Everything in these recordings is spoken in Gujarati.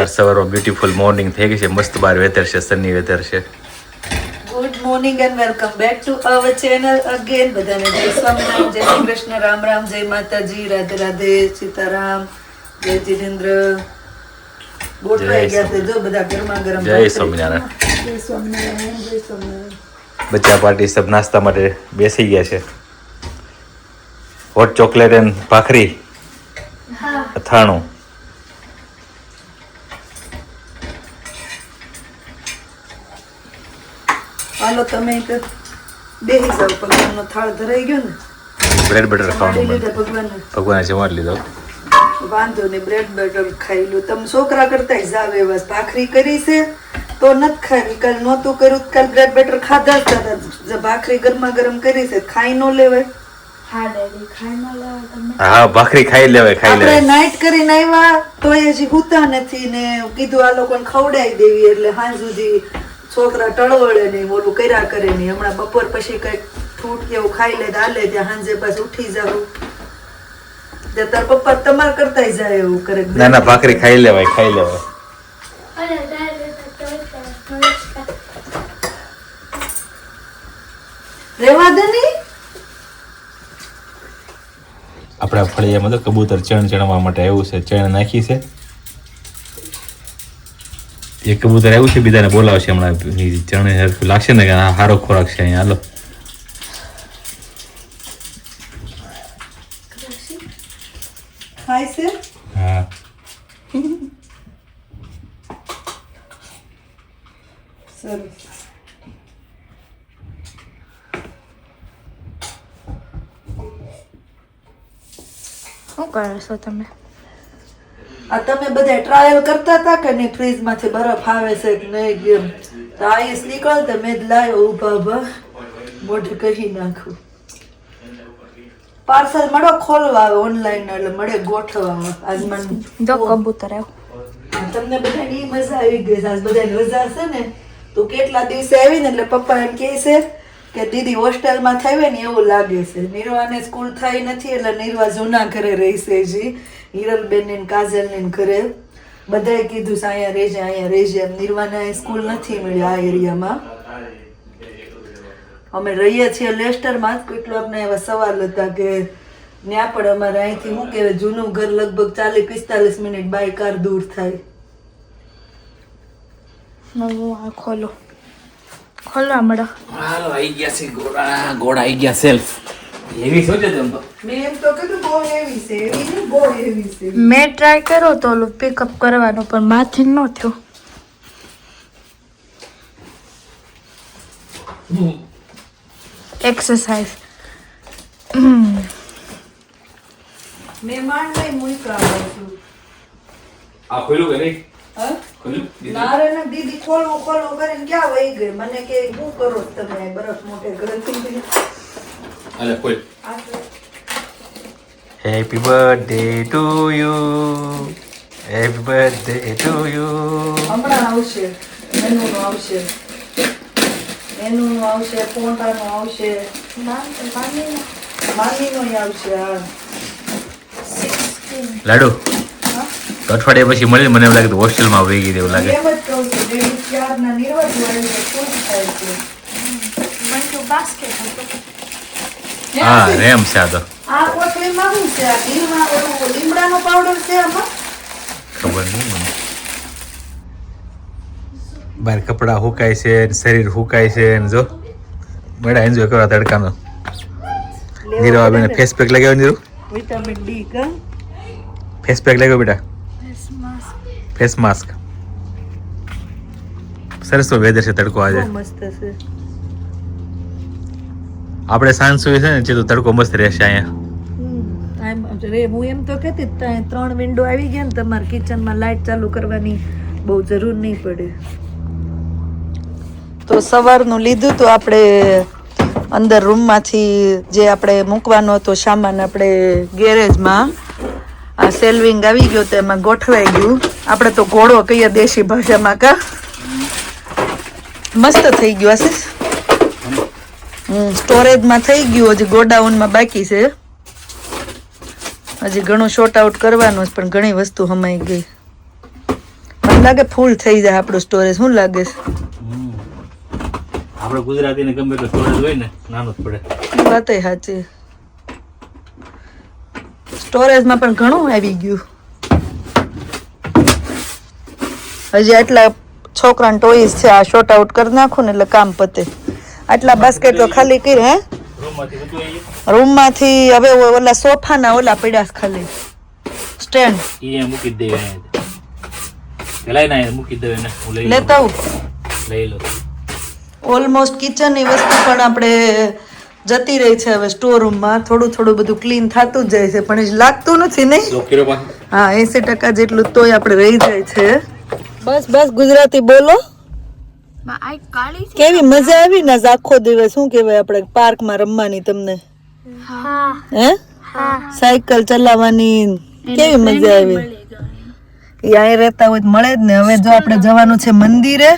સવારમાં બ્યુટીફુલ મોર્નિંગ થઈ ગઈ છે, મસ્ત બાર વેધર છે, સની વેધર છે. Good morning and welcome back to our channel again. બધાને જય સ્વામિનારાયણ, જય શ્રી કૃષ્ણ, રામ રામ, જય માતાજી, રાધે રાધે, સીતારામ, જય જીતેન્દ્ર. ગોઠવાઈ ગયા છે જો બધા ગરમા ગરમ. જય સ્વામિનારાયણ. જય સ્વામિનારાયણ, જય સ્વામિનારાયણ. બચ્ચા પાર્ટી સબ નાસ્તા માટે બેસી ગયા છે. હોટ ચોકલેટ એન્ડ ભાખરી, અથાણું. હાલો તમે બેસી જાઓ, ભગવાનનો થાળ ધરાઈ ગયો ને. બ્રેડ બટર ખાવાનું લીધા ભગવાનને ભગવાને જમાડી લીધો. વાંધો નહીં, બ્રેડ બટર ખાઈ લો. તમે છોકરા કરતા જાવ એવા. ભાખરી કરી છે તો નથી ખાવી, કાલ નહોતું કર્યું કાલ બ્રેડ બટર ખાધા જ હતા. ભાખરી ગરમા ગરમ કરી છે, ખાઈ ન લેવાય. હા ભાખરી ખાઈ લેવાય, ખાઈ આપણે લેવાય. નાઈટ કરીને આવ્યા તો હજી હુતા નથી ને કીધું આ લોકોને ખવડાવી દેવી, એટલે હાંજ સુધી છોકરા ટળવળે નહીં, ઓલું કર્યા કરે નહીં. હમણાં બપોર પછી કઈક ફ્રૂટ કે એવું ખાઈ લે હાલે, ત્યાં હાંજે પાછું ઉઠી જાવ. તાર પપ્પા તમારે કરતા જાય એવું કરે. ના ના ભાખરી ખાઈ લેવાય, ખાઈ લેવાય. રેવા દે નહીં. આપણા ફળિયામાં તો કબૂતર ચણ ચણવા માટે આવ્યું છે, ચણ નાખી છે. એક કબૂતર આવ્યું છે, બીજાને બોલાવશે હમણાં. ચણ હરખું લાગશે ને કે આ સારો ખોરાક છે અહીંયા, હાલો. ખાય છે. હા સરસ. શું કરો છો તમે? આ તમે બધા ટ્રાયલ કરતા હતા કે નહીં, ફ્રીજ માંથી બરફ આવે છે કે નહીં કેમ? તો આઈસ નીકળતા મેં જ લાવ્યો ઉભા ઉભા મોઢે કહી નાખું. પાર્સલ મળો ખોલવા આવે ઓનલાઈન, એટલે મળે ગોઠવવામાં. આજ મને જો કબૂતર આવ્યું. તમને બધાને ઈ મજા આવી ગઈ. આજ બધાને રજા છે ને, તો કેટલા દિવસે આવી ને એટલે પપ્પા એમ કહે છે કે દીદી હોસ્ટેલમાં થાય ને એવું લાગે છે. નિર્વાને સ્કૂલ થઈ નથી એટલે નિર્વા જૂના ઘરે રહેશે. જી હિરલબેન ને કાજલ ને ઘરે બધાએ કીધું છે અહીંયા રહેજે, અહીંયા રહેજે. એમ નિર્વાને સ્કૂલ નથી મળી આ એરિયામાં. અમે રહીએ છીએ લેસ્ટરમાં. કેટલો આપણે એવા સવાલ હતા કે ત્યાં પણ અમારે અહીંથી શું કહેવાય, જૂનું ઘર લગભગ 40-45 મિનિટ બાય કાર દૂર થાય. હું આ ખોલવા મળો. હાલો આવી ગયા છે ઘોડા, ઘોડા આવી ગયા સેલ્ફ. એવી સોચે તેમ તો મેં એમ તો કીધું બહુ હેવી છે, એવી નહીં બહુ હેવી છે. મેં ટ્રાય કર્યો તો ઓલું પિકઅપ કરવાનો, પણ માથી ન થયો. એક્સરસાઇઝ મેં માંડ નહીં મૂક્યા આવ્યો છું. આ ખોલ્યું કે નહીં? હા? ખોલ્યું નારે ને દીદી ખોલવું કરીને ક્યાં વહી ગઈ. મને કે શું કરો છો તમે બરફ મોટે ઘરેથી? અલે ખોલ. Happy birthday to you, happy birthday to you. હમણાં આવશે, મેનુનું આવશે, મેનુનું આવશે, ફોટાનું આવશે, માનીનું આવશે. હા લાડુ હા? તો અઠવાડિયા પછી મળી, મને એવું લાગે તો હોસ્ટેલમાં વહી ગઈ એવું લાગે. એમ જ કહું છું, ડેલી ક્યારના નિર્વત વાળી ખુશ થાય છે. હા રેમ છે આ તો. આ કોથળીમાં શું છે? આ ઘીમાં ઓલું લીમડાનો પાવડર છે આમાં? ખબર નહીં મને. બહાર કપડા હુકાય છે, શરીર હુકાય છે, ને જો બડા એન્જોય કરવા તડકાનો. નીરવા બેન ફેસ પેક લગાવ્યો. નીરુ વિટામિન ડી કા ફેસ પેક લગાવ્યો બેટા, ફેસ માસ્ક. સરસ તો વેધર છે, તડકો આજે. બહુ મસ્ત છે. આપણે સાંજ સુધી છે ને જે તો તડકો મસ્ત રહેશે અહીંયા. હું એમ તો કહેતી જ, ત્યાં 3 વિન્ડો આવી ગયા ને, તમારે કિચનમાં લાઇટ ચાલુ કરવાની બહુ જરૂર નહીં પડે. તો સવારનું લીધું તો આપણે અંદર રૂમમાંથી જે આપણે મૂકવાનો હતો સામાન, આપણે ગેરેજમાં આ સેલ્વિંગ આવી ગયો તો એમાં ગોઠવાઈ ગયું. આપણે તો ઘોડો કહીએ દેશી ભાષામાં. કા મસ્ત થઈ ગયું આશીષ. સ્ટોરેજમાં થઈ ગયું, હજી ગોડાઉનમાં બાકી છે. હજી ઘણું શોર્ટ આઉટ કરવાનું, પણ ઘણી વસ્તુ હમાઈ ગઈ. મને લાગે ફૂલ થઈ જાય આપણું સ્ટોરેજ. શું લાગે છે? આપણે ગુજરાતીને ગમે તો સ્ટોરેજ હોય ને નાનું જ પડે. વાત સાચી. સ્ટોરેજમાં પણ ઘણું આવી ગયું. હજી આટલા છોકરાને ટોઈસ છે, આ શોર્ટ આઉટ કરી નાખું ને એટલે કામ પતે. આટલા બાસ્કેટો ખાલી કરી. હે રૂમમાંથી હવે ઓલા સોફાના ઓલા પડ્યા છે ખાલી સ્ટેન્ડ. એ મૂકી જ દેવાય. પેલા ના મૂકી દેવાય ને હું લઈ લેતા આવું. લઈ લો. ઓલમોસ્ટ કિચનની વસ્તુ પણ આપણે જતી રહી છે હવે સ્ટોર રૂમમાં. થોડું થોડું બધું ક્લીન થતું જ જાય છે, પણ એ લાગતું નથી નહીં. હા 80% જેટલું તોય આપણે રહી જાય છે. બસ બસ ગુજરાતી બોલો. કેવી મજા આવી ને આખો દિવસ? શું કહેવાય આપણે પાર્કમાં રમવાની તમને? હે સાયકલ ચલાવવાની કેવી મજા આવી? એ અહીં રહેતા હોય મળે જ ને. હવે જો આપણે જવાનું છે મંદિરે.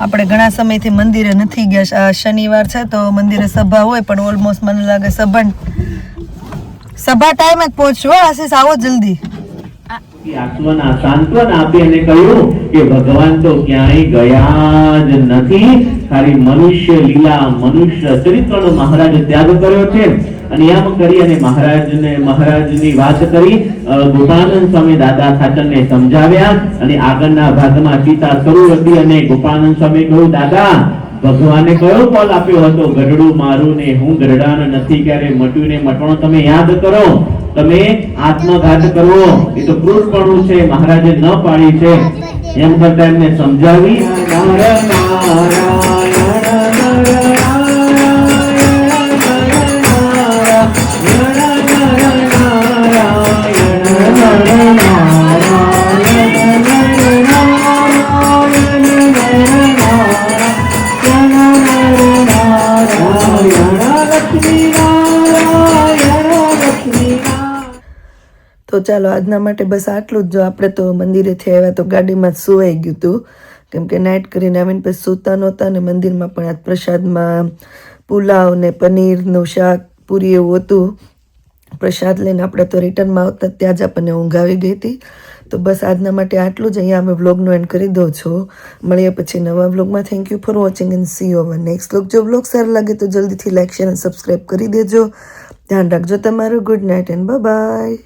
આપણે ઘણા સમયથી મંદિરે નથી ગયા. આ શનિવાર છે તો મંદિરે સભા હોય, પણ ઓલમોસ્ટ મને લાગે સભા ટાઈમે જ પહોંચશો. આશીષ આવો જલ્દી. સાંત્વન આપી અને કહ્યું કે ભગવાન તો ક્યાંય ગયા જ નથી, ખાલી મનુષ્ય લીલા મનુષ્ય ચરિત્રનો મહારાજ ત્યાગ કર્યો છે. અને એમ કરી અને મહારાજની વાત કરી. ગોપાનંદ સ્વામી દાદા સાચનને સમજાવ્યા અને આગળના ભાગમાં સીતા શરૂ હતી અને ગોપાનંદ સ્વામી કહ્યું, દાદા ભગવાને કયો ફળ આપ્યો હતો? ગઢડું મારું ને હું ગઢડાને નથી ક્યારે મટ્યું ને મટણો તમે યાદ કરો. તમે આત્મઘાત કરવો એ તો ક્રૂરપણું છે, મહારાજે ન પાડી છે. એમ કરતા એમને સમજાવી. તો ચાલો આજના માટે બસ આટલું જ. જો આપણે તો મંદિરેથી આવ્યા તો ગાડીમાં જ સુવાઈ ગયું હતું, કેમ કે નાઇટ કરીને આવીને પછી સૂતા નહોતા. ને મંદિરમાં પણ આજ પ્રસાદમાં પુલાવ ને પનીરનું શાક પૂરી એવું હતું. પ્રસાદ લઈને આપણે તો રિટર્નમાં આવતા ત્યાં જ આપણને ઊંઘ આવી ગઈ હતી. તો બસ આજના માટે આટલું જ. અહીંયા અમે વ્લોગનો એન્ડ કરી દઉં છું. મળીએ પછી નવા વ્લોગમાં. Thank you for watching and C you hour next vlog. જો વ્લોગ સારો લાગે તો જલ્દીથી લાઈક શેર અને સબસ્ક્રાઈબ કરી દેજો. ધ્યાન રાખજો તમારું. Good night and by.